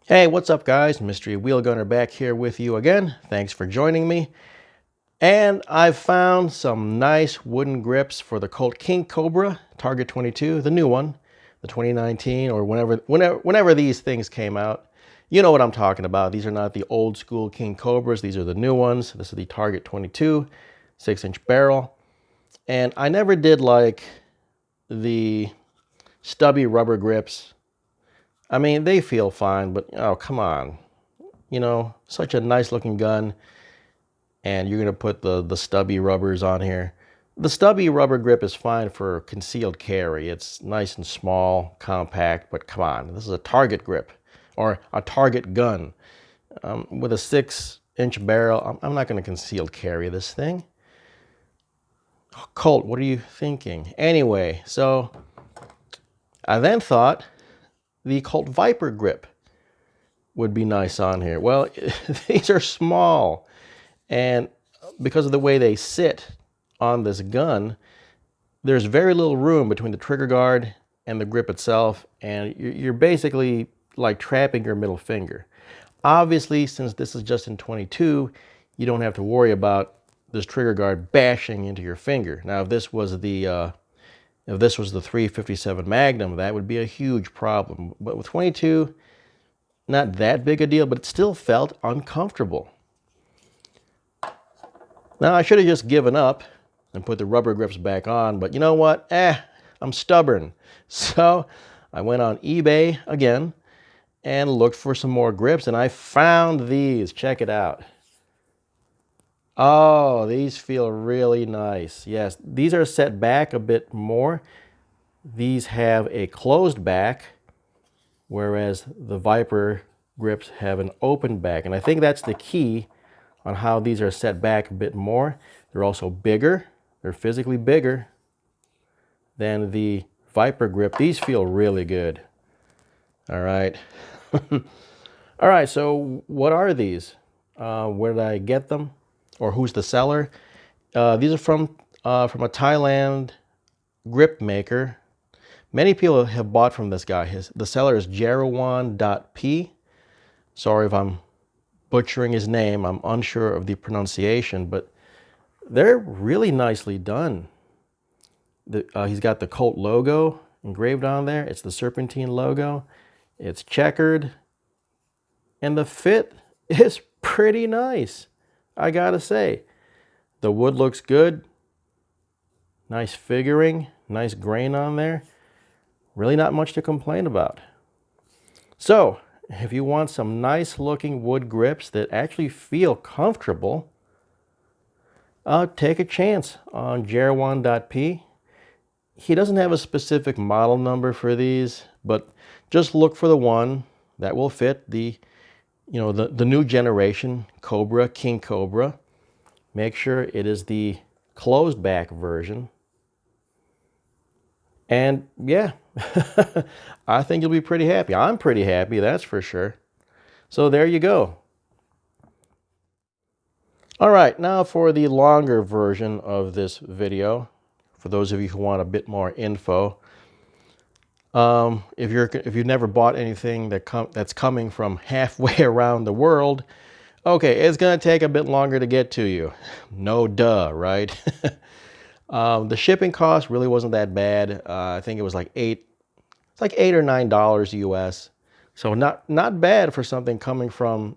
Hey, what's up guys? Mystery Wheel Gunner back here with you again. Thanks for joining me. And I've found some nice wooden grips for the Colt King Cobra Target 22, the new one, the 2019 or whenever these things came out. You know what I'm talking about. These are not the old school King Cobras. These are the new ones. This is the Target 22, 6-inch barrel. And I never did like the stubby rubber grips. I mean, they feel fine, but oh, come on. You know, such a nice looking gun, and you're going to put the stubby rubbers on here. The stubby rubber grip is fine for concealed carry. It's nice and small, compact, but come on, this is a target grip or a target gun. With a 6-inch barrel, I'm not going to concealed carry this thing. Colt, what are you thinking? Anyway, so I then thought the Colt Viper grip would be nice on here. Well, these are small, and because of the way they sit on this gun, there's very little room between the trigger guard and the grip itself, and you're basically like trapping your middle finger. Obviously, since this is just in 22, you don't have to worry about this trigger guard bashing into your finger. Now, if this was the 357 Magnum, that would be a huge problem. But with 22, not that big a deal, but it still felt uncomfortable. Now, I should have just given up and put the rubber grips back on, but you know what? I'm stubborn. So I went on eBay again and looked for some more grips, and I found these. Check it out. Oh, these feel really nice. Yes, these are set back a bit more. These have a closed back, whereas the Viper grips have an open back. And I think that's the key on how these are set back a bit more. They're also bigger. They're physically bigger than the Viper grip. These feel really good. All right. All right, so what are these? Where did I get them? Or who's the seller? These are from a Thailand grip maker. Many people have bought from this guy. The seller is Jerawan.p. Sorry if I'm butchering his name. I'm unsure of the pronunciation, but they're really nicely done. He's got the Colt logo engraved on there. It's the Serpentine logo. It's checkered. And the fit is pretty nice, I gotta say. The wood looks good. Nice figuring, nice grain on there. Really not much to complain about. So, if you want some nice looking wood grips that actually feel comfortable, take a chance on Jerawan.p. He doesn't have a specific model number for these, but just look for the one that will fit the new generation Cobra, King Cobra. Make sure it is the closed back version. And yeah, I think you'll be pretty happy. I'm pretty happy, that's for sure. So there you go. All right, now for the longer version of this video, for those of you who want a bit more info. If you've never bought anything that's coming from halfway around the world, okay, it's gonna take a bit longer to get to you. No duh, right? The shipping cost really wasn't that bad. I think it was like $8 or $9 US. So not bad for something coming from,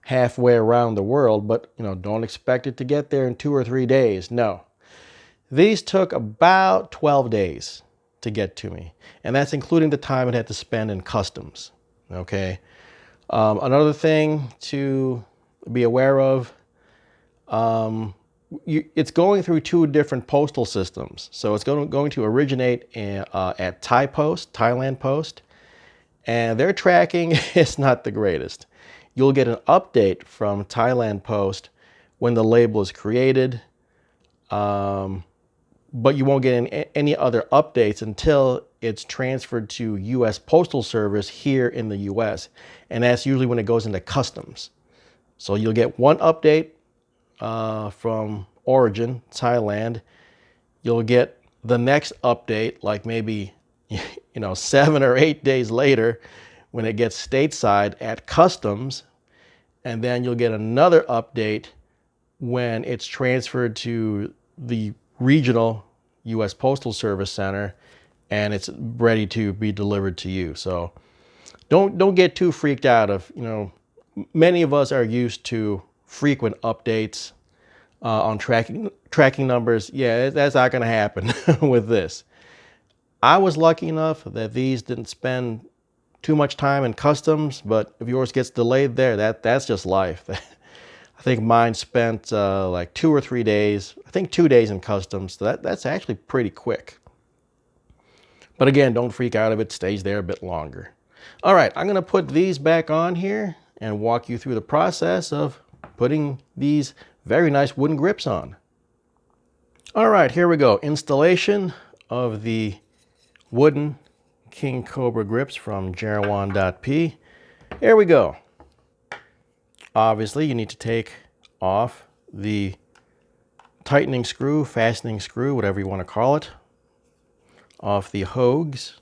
halfway around the world, but don't expect it to get there in 2 or 3 days. No. These took about 12 days to get to me, and that's including the time it had to spend in customs. Okay. Another thing to be aware of, it's going through 2 different postal systems. So it's going to originate at Thailand Post, and their tracking is not the greatest. You'll get an update from Thailand Post when the label is created, but you won't get any other updates until it's transferred to U.S. Postal Service here in the U.S., and that's usually when it goes into customs. So you'll get one update from origin, Thailand. You'll get the next update like maybe 7 or 8 days later when it gets stateside at customs, and then you'll get another update when it's transferred to the regional U.S. Postal Service Center and it's ready to be delivered to you. So don't get too freaked out. Many of us are used to frequent updates on tracking numbers. Yeah, that's not going to happen with this. I was lucky enough that these didn't spend too much time in customs, but if yours gets delayed there, that's just life. I think mine spent like 2 or 3 days. I think 2 days in customs. So that's actually pretty quick. But again, don't freak out if it stays there a bit longer. All right, I'm going to put these back on here and walk you through the process of putting these very nice wooden grips on. All right, here we go. Installation of the wooden King Cobra grips from Jerawan.p. Here we go. Obviously, you need to take off the tightening screw, fastening screw, whatever you want to call it, off the hogues.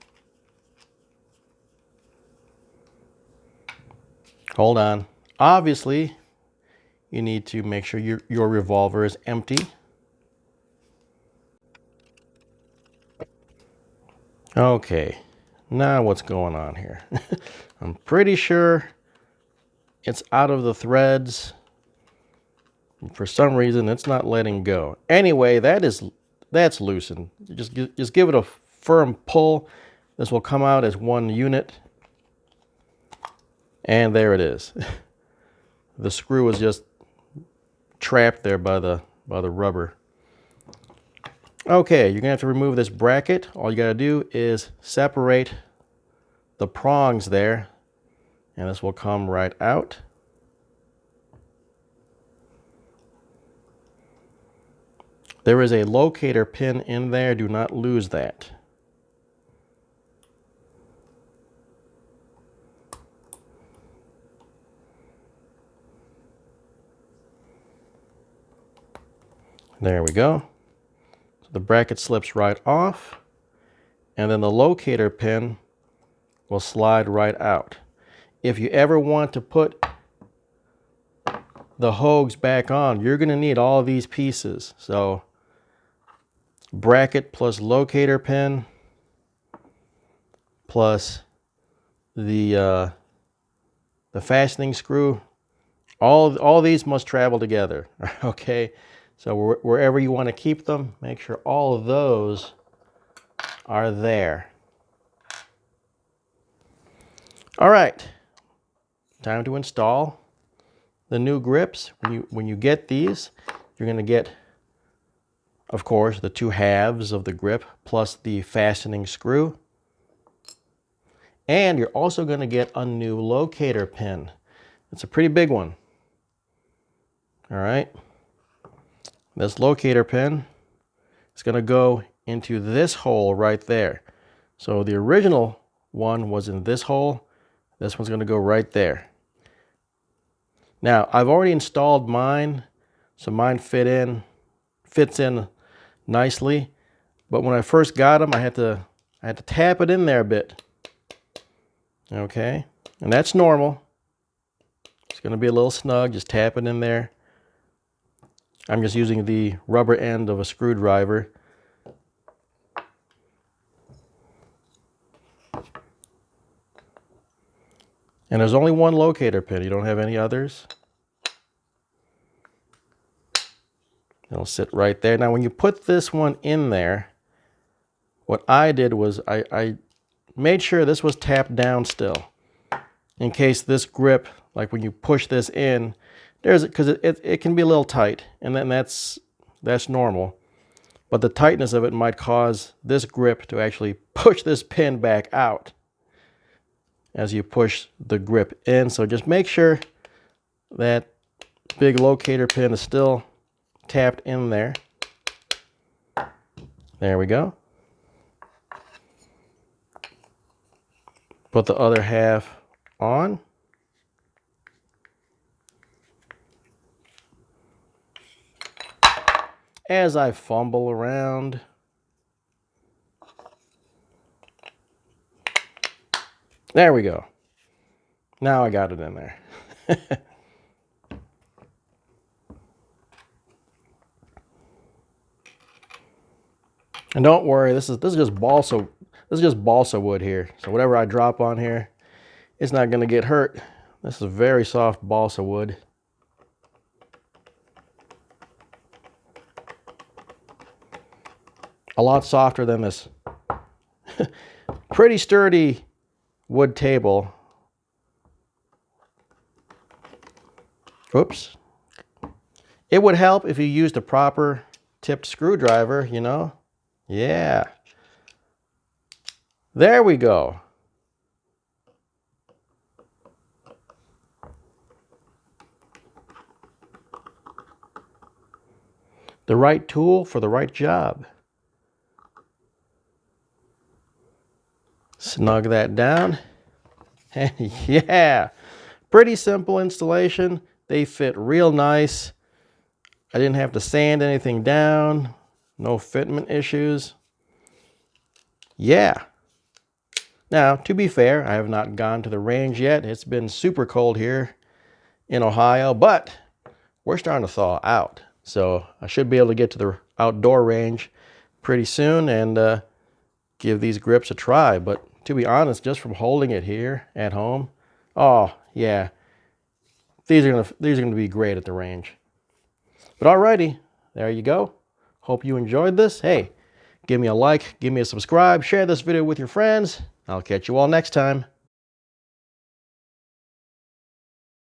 Hold on. Obviously, you need to make sure your revolver is empty. Okay, now what's going on here? I'm pretty sure it's out of the threads. For some reason, it's not letting go. Anyway, that's loosened. Just give it a firm pull. This will come out as one unit. And there it is. The screw is just trapped there by the rubber. Okay, you're gonna have to remove this bracket. All you gotta do is separate the prongs there, and this will come right out. There is a locator pin in there. Do not lose that. There we go. So the bracket slips right off, and then the locator pin will slide right out. If you ever want to put the hogues back on, you're going to need all these pieces. So bracket plus locator pin plus the fastening screw, all these must travel together. Okay, so wherever you want to keep them, make sure all of those are there. All right, time to install the new grips. When you get these, you're going to get, of course, the 2 halves of the grip plus the fastening screw. And you're also going to get a new locator pin. It's a pretty big one. All right. This locator pin is going to go into this hole right there. So the original one was in this hole. This one's going to go right there. Now, I've already installed mine, so mine fits in nicely. But when I first got them, I had to tap it in there a bit. Okay, and that's normal. It's going to be a little snug. Just tap it in there. I'm just using the rubber end of a screwdriver. And there's only one locator pin. You don't have any others. It'll sit right there. Now, when you put this one in there, what I did was I made sure this was tapped down still, in case this grip, like when you push this in, because it can be a little tight, and then that's normal. But the tightness of it might cause this grip to actually push this pin back out as you push the grip in. So just make sure that big locator pin is still tapped in there. There we go. Put the other half on. As I fumble around, there we go. Now I got it in there. And don't worry, this is just balsa wood here. So whatever I drop on here, it's not going to get hurt. This is very soft balsa wood. A lot softer than this pretty sturdy wood table. Oops. It would help if you used a proper tipped screwdriver, you know? Yeah. There we go. The right tool for the right job. Snug that down. And yeah, pretty simple installation. They fit real nice. I didn't have to sand anything down. No fitment issues. Yeah. Now, to be fair, I have not gone to the range yet. It's been super cold here in Ohio, but we're starting to thaw out. So I should be able to get to the outdoor range pretty soon and give these grips a try. But to be honest, just from holding it here at home, oh yeah, these are gonna be great at the range. But alrighty, there you go. Hope you enjoyed this. Hey, give me a like, give me a subscribe, share this video with your friends. I'll catch you all next time.